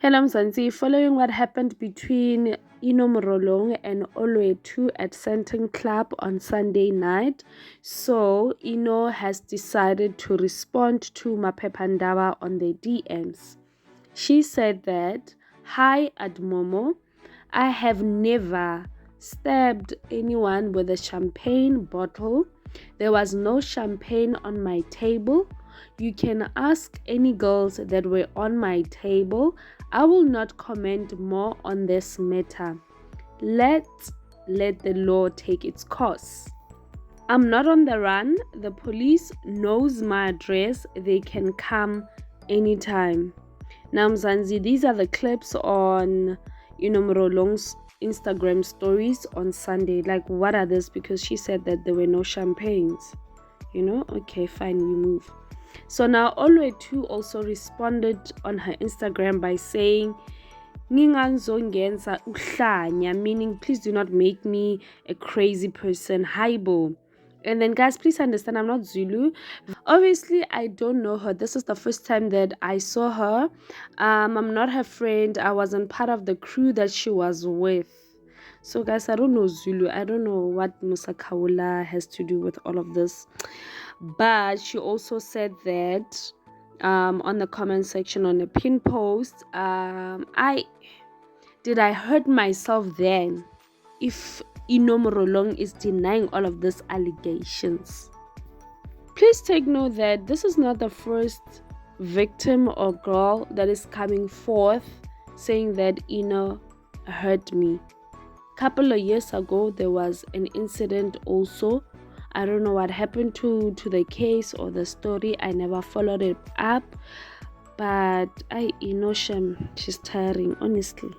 Hello Mzansi, following what happened between Inno Morolong and Olwethu at Senton Club on Sunday night, so Inno has decided to respond to Maphepha ndaba on their DMs. She said that, "Hi Admomo, I have never stabbed anyone with a champagne bottle. There was no champagne on my table. You can ask any girls that were on my table. I will not comment more on this matter. Let the law take its course. I'm not on the run. The police knows my address. They can come anytime." Now, Mzansi, these are the clips on Morolong's Instagram stories on Sunday. Like, what are this? Because she said that there were no champagnes. Okay, fine, we move. So now Olwethu also responded on her Instagram by saying, "Nginganzongenza uhlanya," meaning please do not make me a crazy person. Haibo. And then guys, please understand, I'm not Zulu. Obviously, I don't know her. This is the first time that I saw her. I'm not her friend. I wasn't part of the crew that she was with. So guys, I don't know Zulu. I don't know what Musa Kaula has to do with all of this. But she also said that on the comment section on the pin post, I hurt myself then if Inno Morolong is denying all of these allegations. Please take note that this is not the first victim or girl that is coming forth saying that Inno hurt me. Couple of years ago, there was an incident also. I don't know what happened to the case or the story. I never followed it up. But she's tiring, honestly.